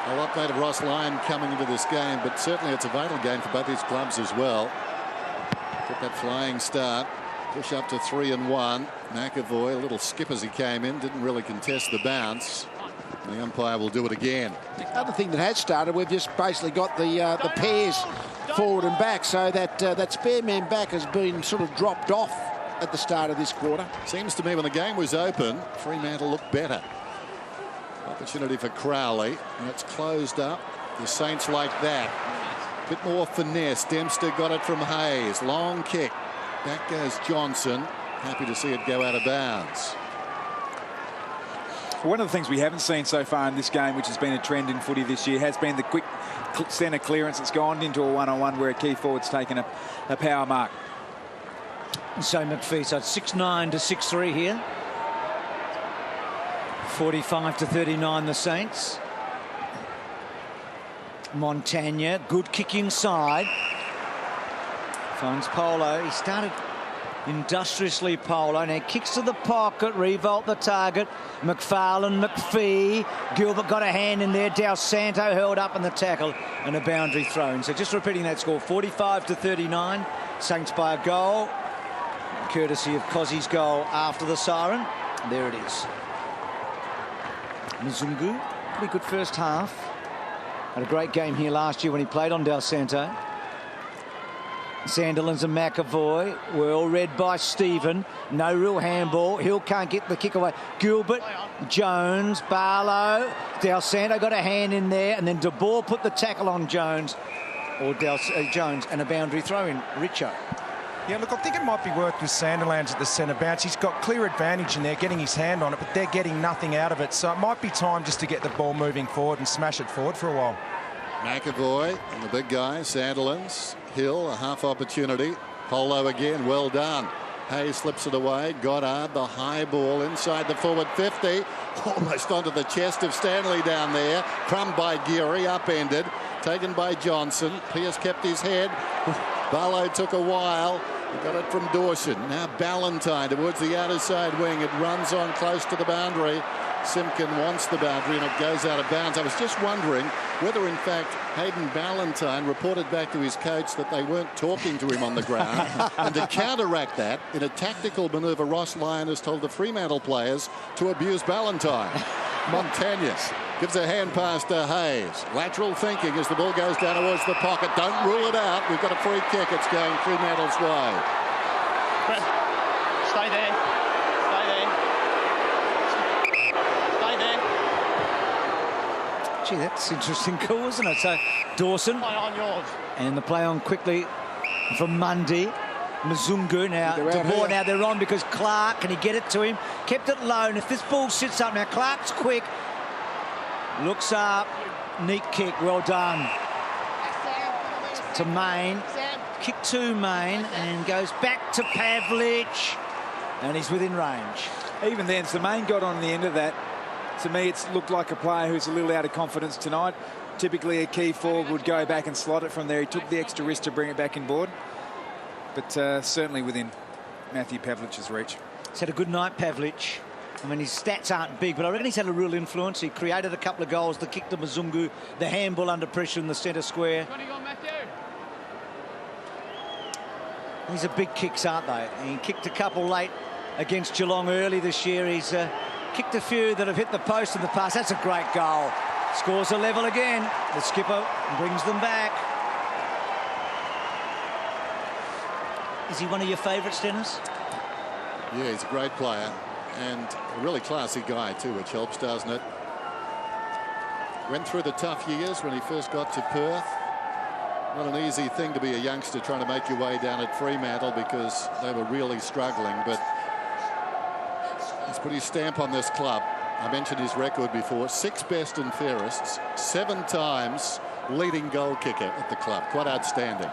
A lot made of Ross Lyon coming into this game, but certainly it's a vital game for both these clubs as well. Took that flying start, push up to 3-1. McAvoy, a little skip as he came in, didn't really contest the bounce. And the umpire will do it again. The other thing that has started, we've just basically got the pairs forward and back, so that spare man back has been sort of dropped off at the start of this quarter. Seems to me when the game was open, Fremantle looked better. Opportunity for Crowley, and it's closed up. The Saints like that. Bit more finesse. Dempster got it from Hayes. Long kick. Back goes Johnson. Happy to see it go out of bounds. One of the things we haven't seen so far in this game, which has been a trend in footy this year, has been the quick centre clearance. It's gone into a one-on-one where a key forward's taken a power mark. So McPhee, so it's 6-9 to 6-3 here. 45-39 the Saints. Montagna, good kick inside. Finds Polo. He started industriously, Polo. Now kicks to the pocket, revolt the target. McFarlane, McPhee. Gilbert got a hand in there. Del Santo held up in the tackle and a boundary thrown. So just repeating that score, 45-39. Saints by a goal, courtesy of Cozzy's goal after the siren. There it is. Mzungu, pretty good first half. Had a great game here last year when he played on Del Santo. Sandilands and McAvoy were all read by Stephen. No real handball. Hill can't get the kick away. Gilbert, Jones, Barlow. Del Santo got a hand in there, and then De Boer put the tackle on Jones, or Jones, and a boundary throw in. Richo. Yeah, look, I think it might be worth with Sandilands at the centre bounce. He's got clear advantage in there, getting his hand on it, but they're getting nothing out of it. So it might be time just to get the ball moving forward and smash it forward for a while. McAvoy and the big guy, Sandilands. Hill, a half opportunity. Polo again, well done. Hayes slips it away. Goddard, the high ball inside the forward 50. Almost onto the chest of Stanley down there. Crumbed by Geary, upended. Taken by Johnson. Pearce kept his head. Barlow took a while. He got it from Dawson. Now Ballantyne towards the outer side wing. It runs on close to the boundary. Simpkin wants the boundary and it goes out of bounds. I was just wondering whether in fact Hayden Ballantyne reported back to his coach that they weren't talking to him on the ground. And to counteract that, in a tactical manoeuvre, Ross Lyon has told the Fremantle players to abuse Ballantyne. Montagna gives a hand pass to Hayes. Lateral thinking as the ball goes down towards the pocket. Don't rule it out. We've got a free kick. It's going Fremantle's way. Stay there. Stay there. Stay there. Gee, that's interesting call, isn't it? So Dawson. Play on yours. And the play on quickly from Mundy. Mzungu now. De Boer now they're on because Clark, can he get it to him? Kept it low, and if this ball sits up now, Clark's quick. Looks up. Neat kick. Well done. To Main. Kick to Main and goes back to Pavlich. And he's within range. Even then, so Main got on the end of that. To me, it's looked like a player who's a little out of confidence tonight. Typically, a key forward would go back and slot it from there. He took the extra risk to bring it back in board. But certainly within Matthew Pavlich's reach. He's had a good night, Pavlich. I mean, his stats aren't big, but I reckon he's had a real influence. He created a couple of goals, the kick to Mzungu, the handball under pressure in the centre square. These are big kicks, aren't they? He kicked a couple late against Geelong early this year. He's kicked a few that have hit the post in the past. That's a great goal. Scores a level again. The skipper brings them back. Is he one of your favourites, Dennis? Yeah, he's a great player and a really classy guy too, which helps, doesn't it? Went through the tough years when he first got to Perth. Not an easy thing to be a youngster trying to make your way down at Fremantle because they were really struggling, but he's put his stamp on this club. I mentioned his record before, 6 best and fairest, 7 times leading goal kicker at the club. Quite outstanding.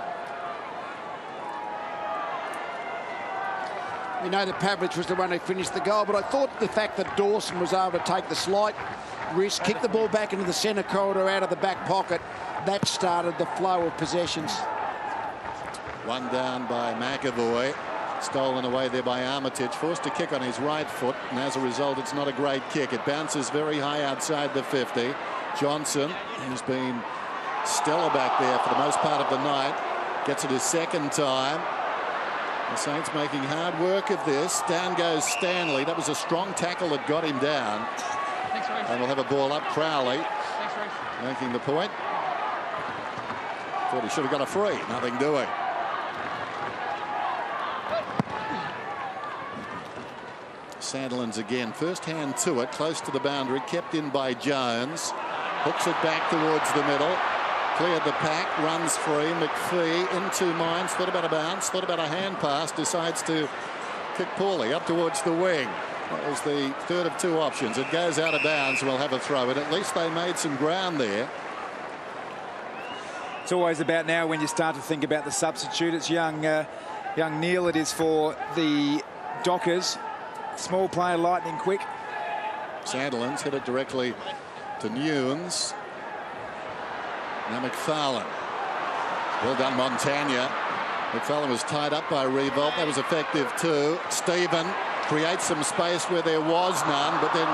We know that Pavlich was the one who finished the goal, but I thought the fact that Dawson was able to take the slight risk, kick the ball back into the centre corridor out of the back pocket, that started the flow of possessions. One down by McAvoy. Stolen away there by Armitage. Forced to kick on his right foot, and as a result, it's not a great kick. It bounces very high outside the 50. Johnson, who's been stellar back there for the most part of the night, gets it his second time. The Saints making hard work of this. Down goes Stanley. That was a strong tackle that got him down. And we'll have a ball up. Crowley making the point. Thought he should have got a free. Nothing doing. Sandilands again. First hand to it. Close to the boundary. Kept in by Jones. Hooks it back towards the middle. Cleared the pack. Runs free. McPhee in 2 minds. Thought about a bounce. Thought about a hand pass. Decides to kick poorly up towards the wing. That was the third of 2 options. It goes out of bounds. We'll have a throw. And at least they made some ground there. It's always about now when you start to think about the substitute. It's young Neale. It is for the Dockers. Small player, lightning quick. Sandilands hit it directly to Newnes. Now McFarlane. Well done, Montagna. McFarlane was tied up by Revolt. That was effective too. Stephen creates some space where there was none, but then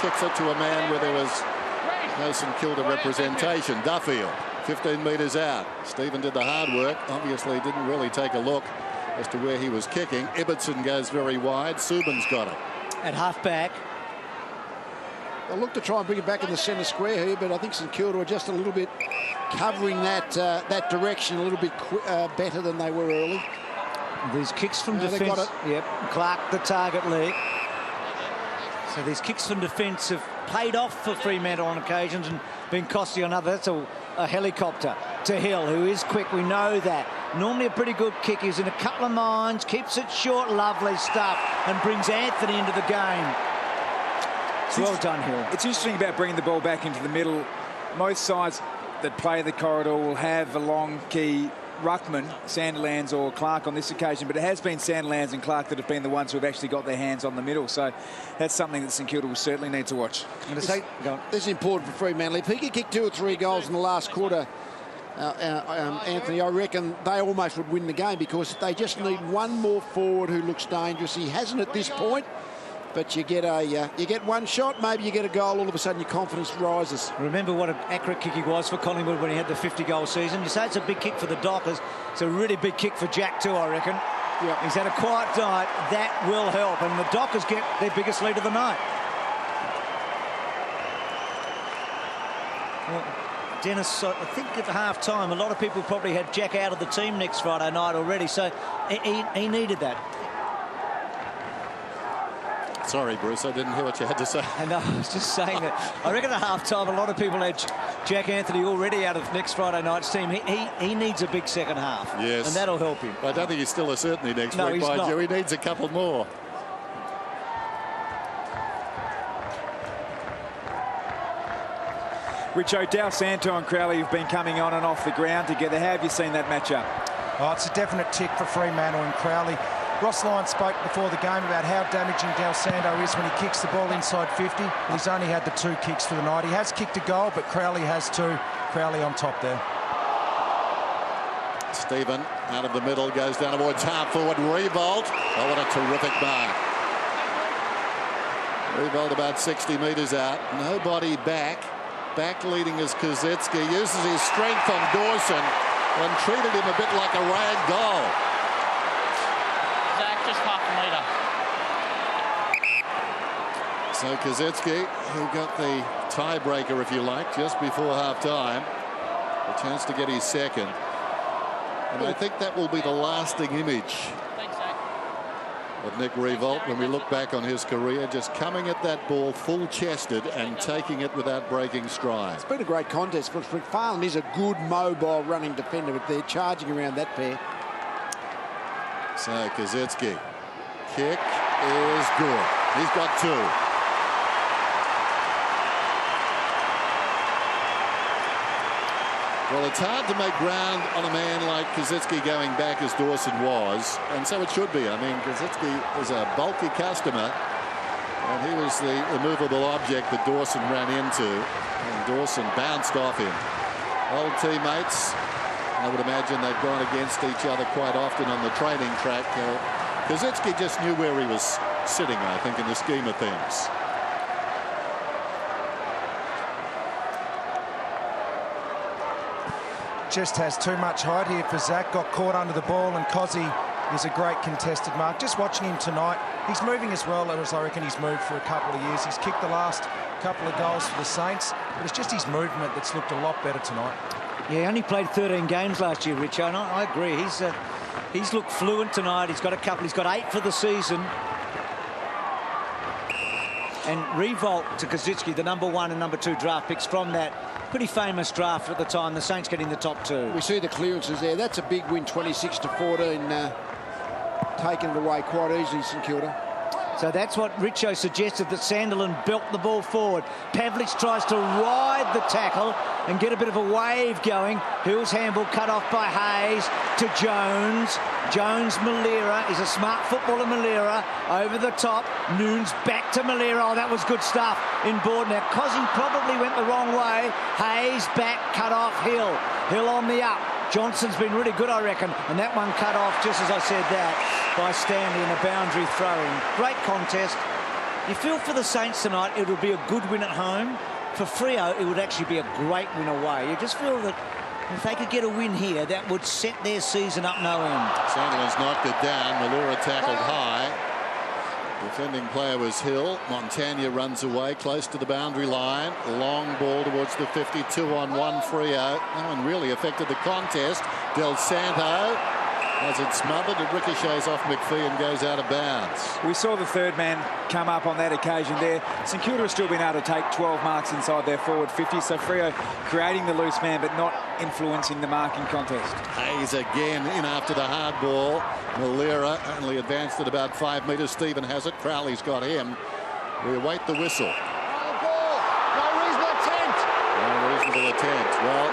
kicks it to a man where there was no St Kilda representation. Duffield, 15 metres out. Stephen did the hard work. Obviously didn't really take a look as to where he was kicking. Ibbotson goes very wide. Subin's got it. At half-back. They'll look to try and bring it back in the centre square here, but I think St Kilda are just a little bit covering that direction a little bit better than they were early. These kicks from defence. Yep. Clark, the target lead. So these kicks from defence have paid off for Fremantle on occasions and been costly on others. That's a helicopter to Hill, who is quick. We know that. Normally a pretty good kick. He's in a couple of minds, keeps it short, lovely stuff, and brings Anthony into the game. Well done, Hill. It's interesting about bringing the ball back into the middle. Most sides that play the corridor will have a long key ruckman, Sandilands or Clark on this occasion, but it has been Sandilands and Clark that have been the ones who have actually got their hands on the middle. So that's something that St Kilda will certainly need to watch. This is important for Fremantle. If he could kick 2 or 3 goals in the last quarter, Anthony, I reckon they almost would win the game, because they just need one more forward who looks dangerous. He hasn't at this point. But you get one shot, maybe you get a goal, all of a sudden your confidence rises. Remember what an accurate kick he was for Collingwood when he had the 50-goal season. You say it's a big kick for the Dockers. It's a really big kick for Jack too, I reckon. Yep. He's had a quiet night. That will help. And the Dockers get their biggest lead of the night. Well, Dennis, I think at half-time, a lot of people probably had Jack out of the team next Friday night already. So he needed that. Sorry, Bruce, I didn't hear what you had to say. And I was just saying that I reckon at half-time a lot of people had Jack Anthony already out of next Friday night's team. He needs a big second half. Yes. And that'll help him. I don't think he's still a certainty next week, mind not. you. He needs a couple more. Richo, Dal Santo and Crowley have been coming on and off the ground together. How have you seen that matchup? Oh, it's a definite tick for Fremantle and Crowley. Ross Lyon spoke before the game about how damaging Dal Santo is when he kicks the ball inside 50. He's only had the 2 kicks for the night. He has kicked a goal, but Crowley has 2. Crowley on top there. Stephen out of the middle, goes down towards half forward. Revolt. Oh, what a terrific mark. Revolt about 60 metres out. Nobody back. Back leading is Kazetsky. Uses his strength on Dawson and treated him a bit like a rag doll. Just half a metre. So Kazetsky, who got the tiebreaker, if you like, just before half-time, a chance to get his second. And I think that will be the lasting image of Nick Revolt when we look back on his career, just coming at that ball full-chested and taking it without breaking stride. It's been a great contest, but McFarlane is a good mobile running defender, but they're charging around that pair. So Kazetsky, kick is good. He's got 2. Well, it's hard to make ground on a man like Kazetsky going back as Dawson was, and so it should be. I mean, Kazetsky is a bulky customer, and he was the immovable object that Dawson ran into, and Dawson bounced off him. Old teammates. I would imagine they've gone against each other quite often on the training track. Kazetsky just knew where he was sitting, I think, in the scheme of things. just has too much height here for Zach. Got caught under the ball, and Cozzy is a great contested mark. Just watching him tonight, he's moving as well as I reckon he's moved for a couple of years. He's kicked the last couple of goals for the Saints, but it's just his movement that's looked a lot better tonight. Yeah, he only played 13 games last year, Richo, and I agree. He's looked fluent tonight. He's got a couple. He's got 8 for the season. And revolt to Kosicki, the #1 and #2 draft picks from that pretty famous draft at the time. The Saints getting the top 2. We see the clearances there. That's a big win, 26-14. Taken it away quite easily, St Kilda. So that's what Richo suggested, that Sandiland belt the ball forward. Pavlich tries to ride the tackle and get a bit of a wave going. Hill's handball cut off by Hayes to Jones. Jones-Malera is a smart footballer. Malera over the top. Noons back to Malera. Oh, that was good stuff in board. Now, Cozzy probably went the wrong way. Hayes back, cut off Hill. Hill on the up. Johnson's been really good, I reckon, and that one cut off, just as I said that, by Stanley in a boundary throw-in. Great contest. You feel for the Saints tonight, it would be a good win at home. For Freo, it would actually be a great win away. You just feel that if they could get a win here, that would set their season up no end. Sandilands knocked it down. Malura tackled high. Defending player was Hill. Montagna runs away close to the boundary line. Long ball towards the 52-on-1 Freo. No one really affected the contest. Del Santo has it smothered. It ricochets off McPhee and goes out of bounds. We saw the third man come up on that occasion there. St Kilda has still been able to take 12 marks inside their forward 50. So Freo creating the loose man but not influencing the marking contest. Hayes again in after the hard ball. Malera only advanced at about 5 metres. Stephen has it. Crowley's got him. We await the whistle. No reasonable attempt. No reasonable attempt. Well,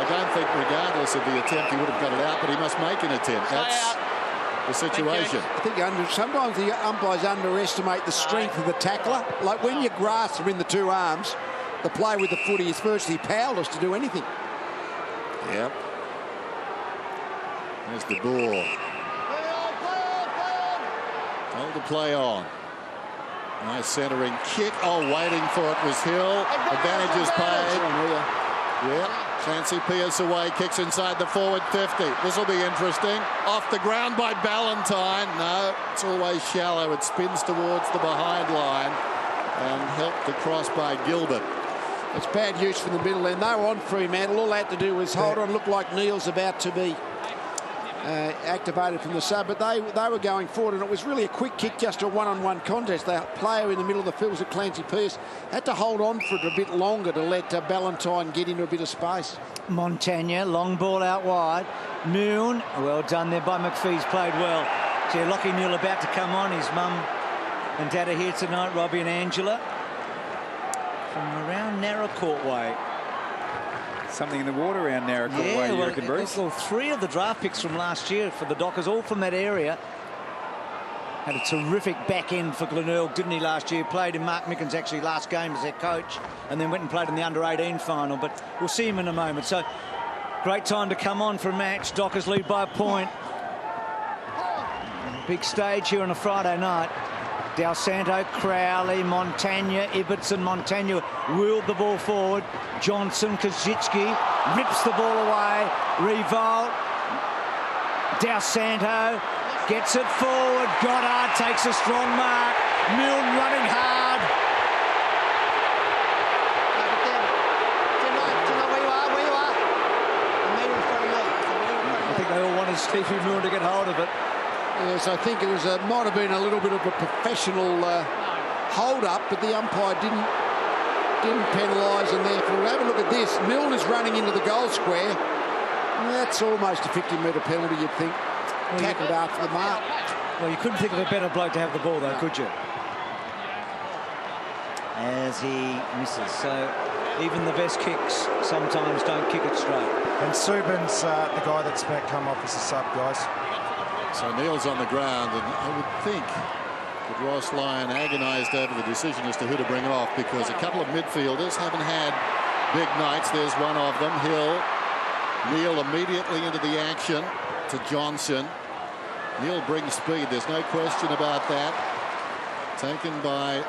I don't think regardless of the attempt he would have got it out, but he must make an attempt. That's the situation. I think sometimes the umpires underestimate the strength of the tackler. Like when your grasps are in the 2 arms, the play with the footy is virtually powerless to do anything. Yep. There's the ball. Told to play on. Nice centering kick. Oh, waiting for it was Hill. Advantage is paid. Yep. Clancy Pierce away, kicks inside the forward 50. This will be interesting. Off the ground by Ballantyne. No, it's always shallow. It spins towards the behind line and helped across by Gilbert. It's bad use from the middle end. They were on Fremantle. All they had to do was hold on. Looked like Neale's about to be activated from the sub, but they were going forward, and it was really a quick kick, just a one-on-one contest. The player in the middle of the field was Clancy Pierce. Had to hold on for it a bit longer to let Ballantyne get into a bit of space. Montagna, long ball out wide. Noon, well done there by McPhee's played well. See, Lachie Neale about to come on. His mum and dad are here tonight, Robbie and Angela, from around Narracourt way. Something in the water around Narracourt way, you reckon, Bruce? Well, 3 of the draft picks from last year for the Dockers, all from that area. Had a terrific back end for Glenelg, didn't he, last year? Played in Mark Mickens' actually last game as their coach, and then went and played in the under-18 final, but we'll see him in a moment. So, great time to come on for a match. Dockers lead by a point. Big stage here on a Friday night. Del Santo, Crowley, Montagna, Ibbotson. Montagna wheeled the ball forward. Johnson, Kosicki rips the ball away. Revolt. Del Santo gets it forward. Goddard takes a strong mark. Milne running hard. I think they all wanted Stevie Milne to get hold of it. Yes, I think it was might have been a little bit of a professional hold-up, but the umpire didn't penalise, and therefore have a look at this. Milne is running into the goal square. That's almost a 50-metre penalty, you'd think. Tackled after the mark. Well, you couldn't think of a better bloke to have the ball, though, could you? As he misses. So even the best kicks sometimes don't kick it straight. And Subin's the guy that's about to come off as a sub, guys. So Neale's on the ground, and I would think that Ross Lyon agonised over the decision as to who to bring off, because a couple of midfielders haven't had big nights. There's one of them, Hill. Neale immediately into the action to Johnson. Neale brings speed, there's no question about that. Taken by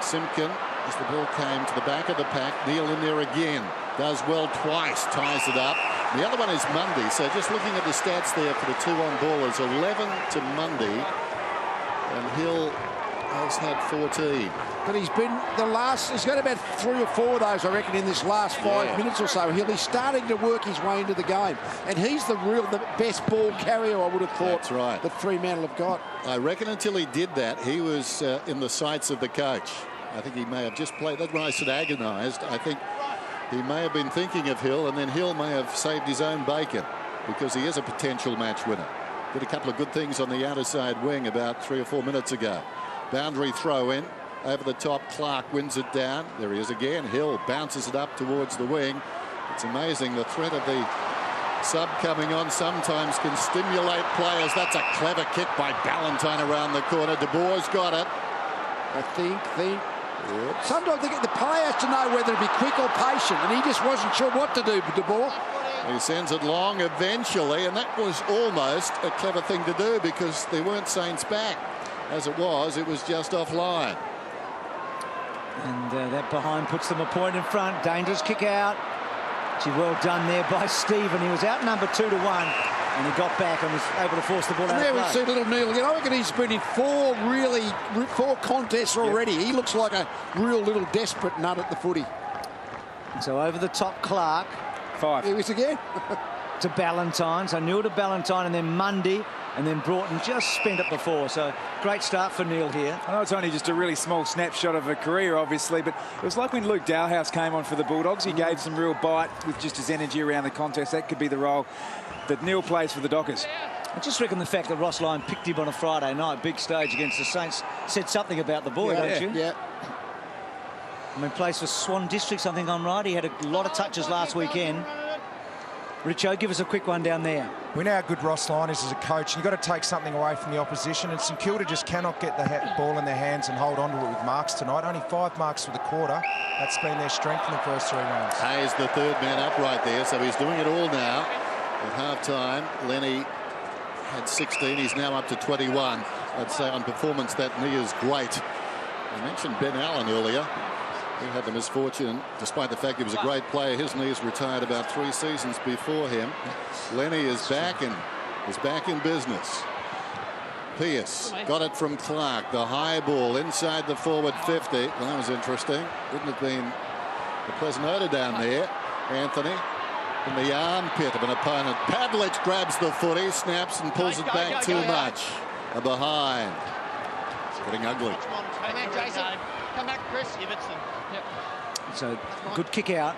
Simpkin. as the ball came to the back of the pack. Neale in there again. Does well twice. Ties it up. The other one is Mundy. So just looking at the stats there for the 2 on ballers. 11 to Mundy. And Hill has had 14. But he's been he's got about 3 or 4 of those, I reckon, in this last 5 minutes or so. He's starting to work his way into the game. And he's the best ball carrier, I would have thought. That's right. That Fremantle have got. I reckon until he did that, he was in the sights of the coach. I think he may have just played. That's when I said agonised. I think he may have been thinking of Hill, and then Hill may have saved his own bacon because he is a potential match winner. Did a couple of good things on the outer side wing about 3 or 4 minutes ago. Boundary throw in. Over the top, Clark wins it down. There he is again. Hill bounces it up towards the wing. It's amazing the threat of the sub coming on sometimes can stimulate players. That's a clever kick by Ballantyne around the corner. De Boer's got it. I think sometimes the player has to know whether to be quick or patient, and he just wasn't sure what to do with De Boer. He sends it long eventually, and that was almost a clever thing to do because there weren't Saints back. As it was just offline. And that behind puts them a point in front. Dangerous kick out. Gee, well done there by Stephen. He was outnumbered 2 to 1, and he got back and was able to force the ball out of play. There we see little Neale again. I reckon he's been in 4 contests already. He looks like a real little desperate nut at the footy. And so over the top, Clark. 5. Here he is again. To Ballantyne. So Neale to Ballantyne, and then Mundy. And then Broughton just spent it before. So great start for Neale here. I know it's only just a really small snapshot of a career, obviously, but it was like when Luke Dalhouse came on for the Bulldogs. He gave some real bite with just his energy around the contest. That could be the role that Neale plays for the Dockers. I just reckon the fact that Ross Lyon picked him on a Friday night, big stage against the Saints, said something about the boy, don't you? Yeah. I mean, plays for Swan Districts, I think I'm right. He had a lot of touches last weekend. Richo, give us a quick one down there. We know how good Ross Lyon is as a coach. You've got to take something away from the opposition, and St Kilda just cannot get the ball in their hands and hold on to it with marks tonight. Only 5 marks for the quarter. That's been their strength in the first 3 rounds. Hayes, the third man up right there, so he's doing it all now. At half-time, Lenny had 16. He's now up to 21. I'd say on performance, that knee is great. I mentioned Ben Allen earlier. He had the misfortune, despite the fact he was a great player, his knees retired about 3 seasons before him. Lenny is back in business. Pearce got it from Clark. The high ball inside the forward 50. Well, that was interesting. Wouldn't have been a pleasant odour down there. Anthony in the armpit of an opponent. Pavlich grabs the footy, snaps and pulls it back too much. A behind. It's getting ugly. Come back, Jason. Come back, Chris. Ibbotson. Yep. So good kick out.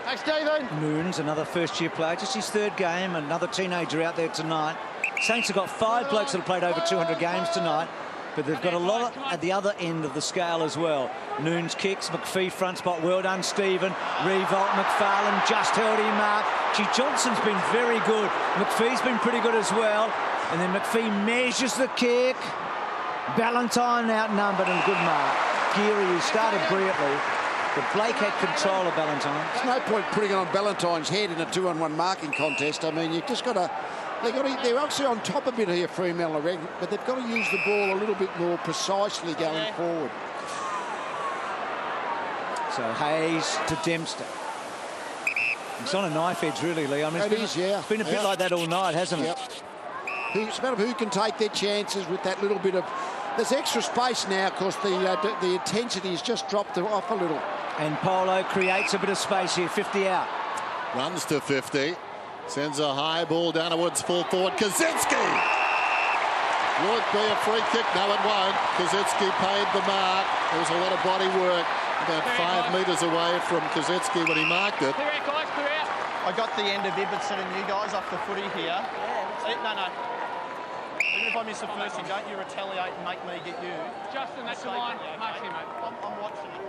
Hey, Stephen. Moons, another first-year player, just his 3rd game. Another teenager out there tonight. Saints have got 5 blokes that have played over 200 games tonight, but they've got a lot at the other end of the scale as well. Noons kicks, McPhee front spot, well done, Stephen. Revolt, McFarlane just held him up. Gee, Johnson's been very good. McPhee's been pretty good as well. And then McPhee measures the kick. Ballantyne outnumbered and good mark. Geary, who started brilliantly, but Blake had control of Ballantyne. There's no point putting it on Ballantyne's head in a 2-on-1 marking contest. I mean, you've just got to... They're obviously on top a bit here, Fremantle, but they've got to use the ball a little bit more precisely going forward. So Hayes to Dempster. It's on a knife edge, really, Lee. I mean, it's been a bit like that all night, hasn't it? It's a matter of who can take their chances with that little bit of... There's extra space now because the intensity has just dropped off a little. And Polo creates a bit of space here, 50 out. Runs to 50. Sends a high ball down towards full forward. Kaczynski! Will it be a free kick? No, it won't. Kaczynski paid the mark. There was a lot of body work about 5 metres away from Kaczynski when he marked it. Clear out, guys, clear out. I got the end of Ibbotson and you guys off the footy here. No. Even if I miss the first thing, don't you retaliate and make me get you. Justin, that's the line. Mark here, mate. I'm watching it.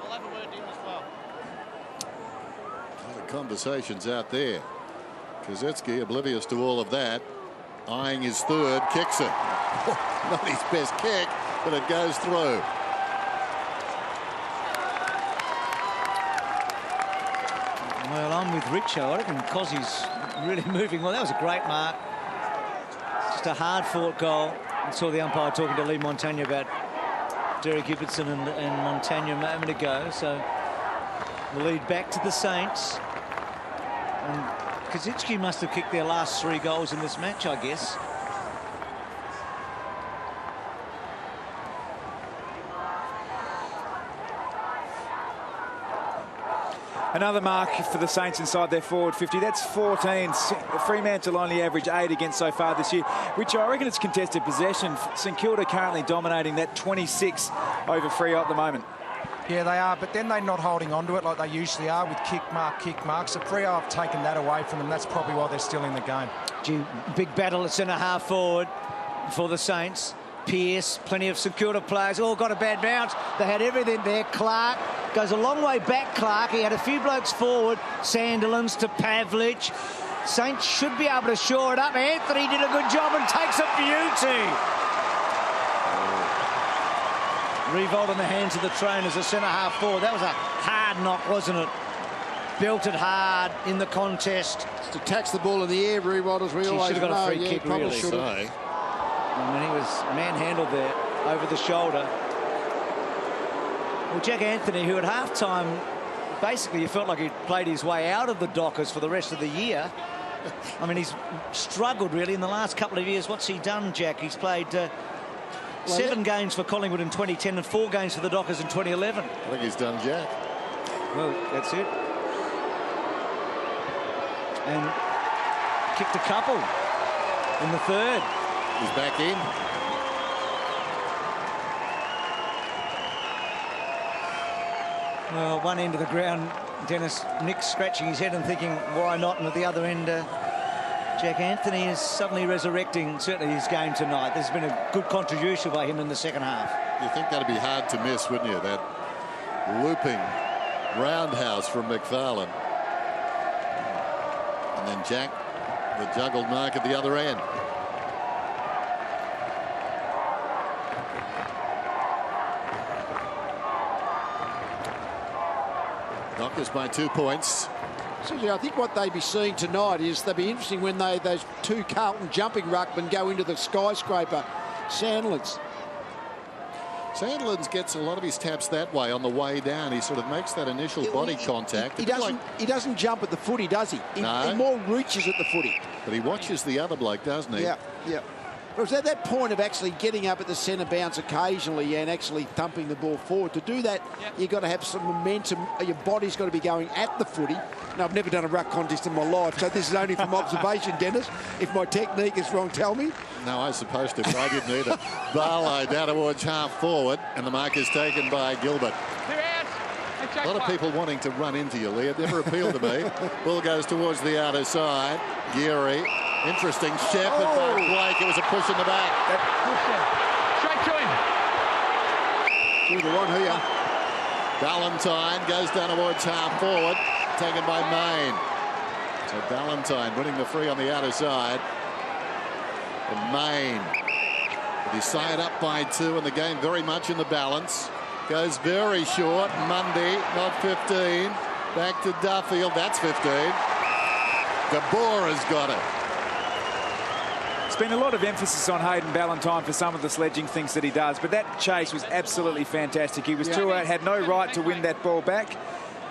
I'll have a word in as well. The conversations out there. Kaczynski, oblivious to all of that, eyeing his 3rd, kicks it. Not his best kick, but it goes through. Well, I'm with Richo. I reckon Cossey's really moving well. That was a great mark. Just a hard-fought goal. I saw the umpire talking to Lee Montagna about Derek Ibbotson and Montagna a moment ago. So the lead back to the Saints. And Kaczynski must have kicked their last 3 goals in this match, I guess. Another mark for the Saints inside their forward 50. That's 14. Fremantle only average 8 against so far this year, which I reckon it's contested possession. St Kilda currently dominating that 26 over Freo at the moment. Yeah, they are, but then they're not holding on to it like they usually are with kick mark. So Freo have taken that away from them. That's probably why they're still in the game. Big battle at centre-half forward for the Saints. Pearce, plenty of St Kilda players, all got a bad bounce. They had everything there. Clark goes a long way back, Clark. He had a few blokes forward. Sandilands to Pavlich. Saints should be able to shore it up. Anthony did a good job and takes a beauty. Revolt in the hands of the trainers, a centre-half forward. That was a hard knock, wasn't it? Belted hard in the contest. Just to tax the ball in the air, Revolt, as we always should have got a free kick, really. Should have. I mean, he was manhandled there over the shoulder. Well, Jack Anthony, who at half-time, basically you felt like he'd played his way out of the Dockers for the rest of the year. I mean, he's struggled really in the last couple of years. What's he done, Jack? He's played 7 games for Collingwood in 2010 and 4 games for the Dockers in 2011. I think he's done Jack. Well, that's it. And kicked a couple in the third. He's back in. Well, one end of the ground, Dennis, Nick scratching his head and thinking, why not? And at the other end, Jack Anthony is suddenly resurrecting, certainly his game tonight. There's been a good contribution by him in the second half. You think that'd be hard to miss, wouldn't you? That looping roundhouse from McFarlane. And then Jack, the juggled mark at the other end. Dockers by 2 points. So, I think what they'd be seeing tonight is they'd be interesting when those 2 Carlton jumping ruckmen go into the skyscraper. Sandilands. Sandilands gets a lot of his taps that way on the way down. He sort of makes that initial body contact. He doesn't jump at the footy, does he? No. He more reaches at the footy. But he watches the other bloke, doesn't he? Yeah, yeah. But it was at that point of actually getting up at the centre bounce occasionally and actually thumping the ball forward. To do that, you've got to have some momentum. Your body's got to be going at the footy. Now, I've never done a ruck contest in my life, so this is only from observation, Dennis. If my technique is wrong, tell me. No, I was supposed to, but I didn't either. Barlow down towards half forward, and the mark is taken by Gilbert. A lot of people wanting to run into you, Lee. It never appealed to me. Ball goes towards the outer side. Geary. Interesting shepherd by Blake. It was a push in the back. Straight to him. You're the one here. Ballantyne goes down towards half forward. Taken by Main. So Ballantyne winning the free on the outer side. And Main with his side up by 2 and the game very much in the balance. Goes very short. Mundy, not 15. Back to Duffield. That's 15. De Boer has got it. Been a lot of emphasis on Hayden Ballantyne for some of the sledging things that he does, but that chase was absolutely fantastic. He was too out, had no right to win that ball back,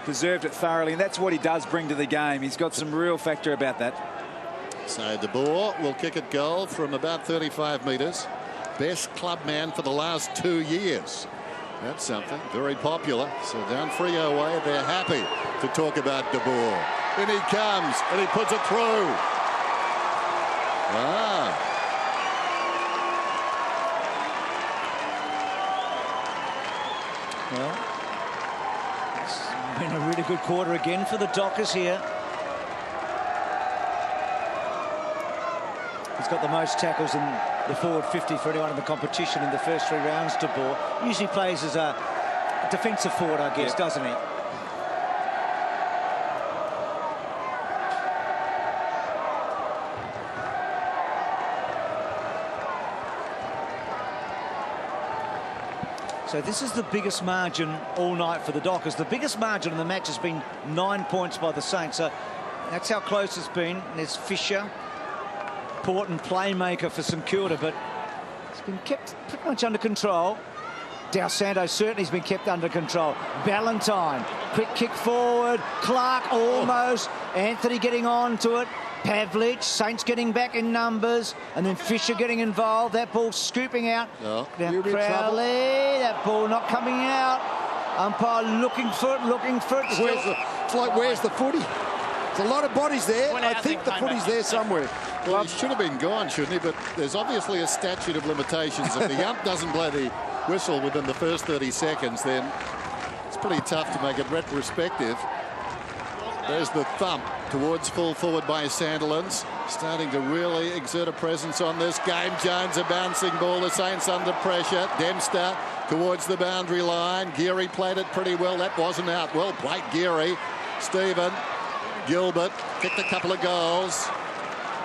deserved it thoroughly, and that's what he does bring to the game. He's got some real factor about that. So De Boer will kick it goal from about 35 metres. Best club man for the last 2 years. That's something. Very popular. So down Freo way, they're happy to talk about De Boer. In he comes, and he puts it through. Well, it's been a really good quarter again for the Dockers here. He's got the most tackles in the forward 50 for anyone in the competition in the first 3 rounds, De Boer. Usually plays as a defensive forward, I guess, doesn't he? So this is the biggest margin all night for the Dockers. The biggest margin in the match has been 9 points by the Saints. So that's how close it's been. And there's Fisher, important playmaker for St Kilda, but it's been kept pretty much under control. D'Alessandro certainly has been kept under control. Ballantyne, quick kick forward. Clark almost. Anthony getting on to it. Pavlich, Saints getting back in numbers, and then Fisher getting involved. That ball scooping out. No. Now Crowley, that ball not coming out. Umpire looking for it. It's like, where's the footy? There's a lot of bodies there. I think the footy's there somewhere. Well, he should have been gone, shouldn't he? But there's obviously a statute of limitations. If the ump doesn't blow the whistle within the first 30 seconds, then it's pretty tough to make it retrospective. There's the thump towards full forward by Sandilands, starting to really exert a presence on this game. Jones, a bouncing ball. The Saints under pressure. Dempster towards the boundary line. Geary played it pretty well. That wasn't out. Well played, Geary. Stephen Gilbert kicked a couple of goals.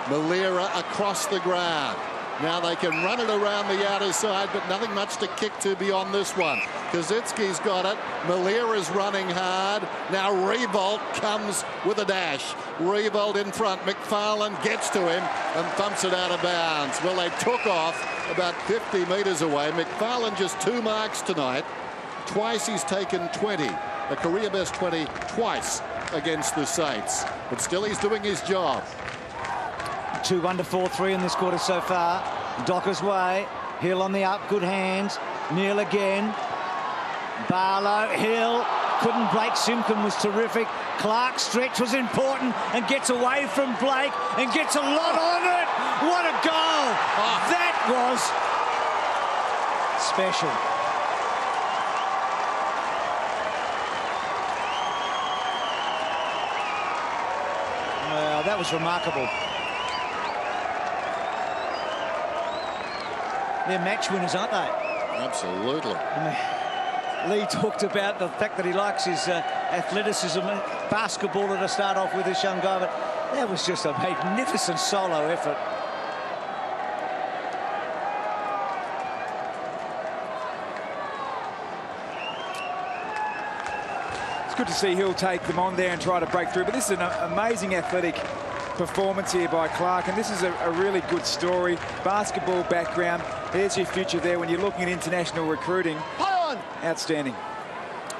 Malera across the ground. Now they can run it around the outer side, but nothing much to kick to beyond this one. Kazitsky's got it. Malera's running hard. Now Revolt comes with a dash. Revolt in front. McFarlane gets to him and thumps it out of bounds. Well, they took off about 50 metres away. McFarlane just 2 marks tonight. Twice he's taken 20. A career best 20 twice against the Saints. But still he's doing his job. 2-1 to 4-3 in this quarter so far. Docker's way. Hill on the up. Good hands. Neale again. Barlow. Hill. Couldn't break. Simpkin was terrific. Clark's stretch was important and gets away from Blake and gets a lot on it. What a goal. That was special. Well, that was remarkable. They're match winners, aren't they? Absolutely. Lee talked about the fact that he likes his athleticism, basketballer to start off with, this young guy, but that was just a magnificent solo effort. It's good to see Hill take them on there and try to break through, but this is an amazing athletic performance here by Clark, and this is a really good story. Basketball background. There's your future there when you're looking at international recruiting. Outstanding.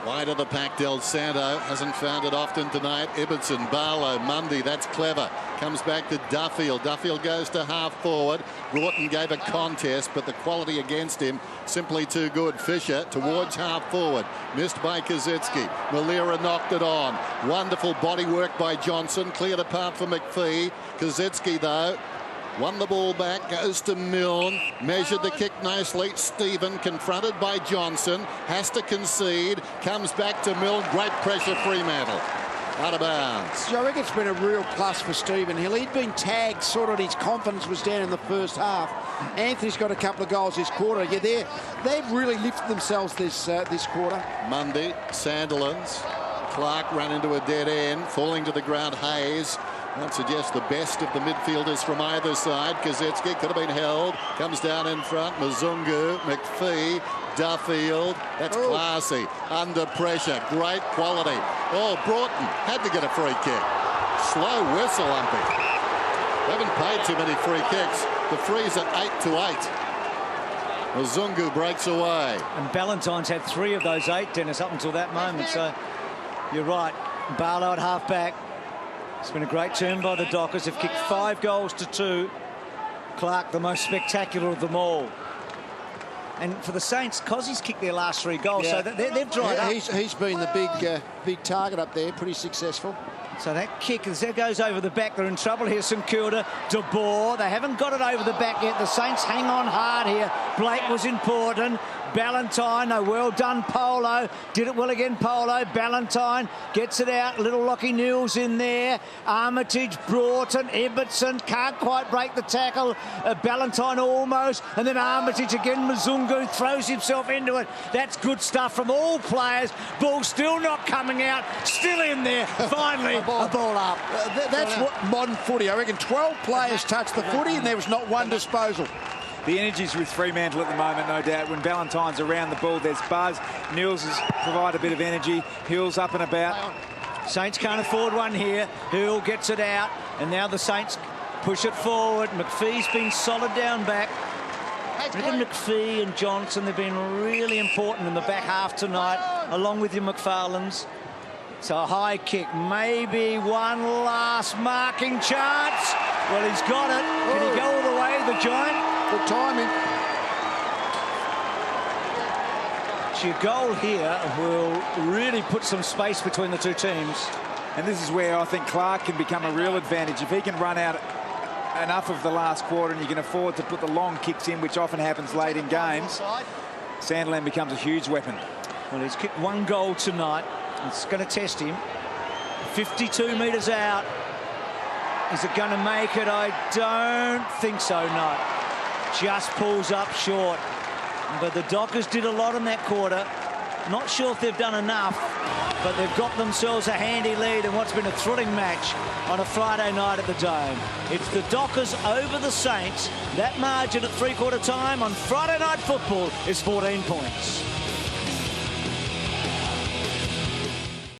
Wide of the pack, Del Santo hasn't found it often tonight. Ibbotson, Barlow, Mundy, that's clever. Comes back to Duffield. Duffield goes to half forward. Broughton gave a contest, but the quality against him simply too good. Fisher towards half forward. Missed by Kazitsky. Malera knocked it on. Wonderful body work by Johnson. Cleared apart for McPhee. Kazitsky, though, won the ball back, goes to Milne, measured the kick nicely. Stephen, confronted by Johnson, has to concede, comes back to Milne. Great pressure, Fremantle. Out of bounds. So I reckon it's been a real plus for Stephen Hill. He'd been tagged, sort of his confidence was down in the first half. Anthony's got a couple of goals this quarter. Yeah, they've really lifted themselves this quarter. Mundy, Sandilands. Clark ran into a dead end, falling to the ground. Hayes. I'd suggest the best of the midfielders from either side. Kazitsky could have been held. Comes down in front. Mzungu, McPhee, Duffield. That's classy. Under pressure. Great quality. Oh, Broughton had to get a free kick. Slow whistle, umpy. Haven't paid too many free kicks. The free's at 8-8. Mzungu breaks away. And Ballantyne's had 3 of those 8, Dennis, up until that moment. So you're right. Barlow at half back. It's been a great turn by the Dockers. They've kicked 5 goals to 2. Clark, the most spectacular of them all. And for the Saints, Cossey's kicked their last 3 goals, so they've dried up. He's been the big target up there, pretty successful. So that kick, as that goes over the back, they're in trouble here. St Kilda, De Boer, they haven't got it over the back yet. The Saints hang on hard here. Blake was important. Ballantyne, well done, Polo. Did it well again, Polo. Ballantyne gets it out. Little Lachie Neale's in there. Armitage, Broughton, Ibbotson can't quite break the tackle. Ballantyne almost. And then Armitage again. Mzungu throws himself into it. That's good stuff from all players. Ball still not coming out. Still in there. Finally, a ball up. That's what modern footy. I reckon 12 players touched the footy and there was not one disposal. The energy's with Fremantle at the moment, no doubt. When Ballantyne's around the ball, there's buzz. Neale's has provided a bit of energy. Hill's up and about. Saints can't afford one here. Hill gets it out, and now the Saints push it forward. McPhee's been solid down back. I reckon McPhee and Johnson have been really important in the back half tonight, along with your McFarlanes. It's a high kick, maybe one last marking chance. Well, he's got it. Can he go all the way, the giant? Good timing. Your goal here will really put some space between the two teams. And this is where I think Clark can become a real advantage. If he can run out enough of the last quarter and you can afford to put the long kicks in, which often happens late in games, Sandilands becomes a huge weapon. Well, he's kicked one goal tonight. It's going to test him. 52 metres out. Is it going to make it? I don't think so, no. Just pulls up short. But the Dockers did a lot in that quarter. Not sure if they've done enough, but they've got themselves a handy lead in what's been a thrilling match on a Friday night at the Dome. It's the Dockers over the Saints. That margin at three-quarter time on Friday Night Football is 14 points.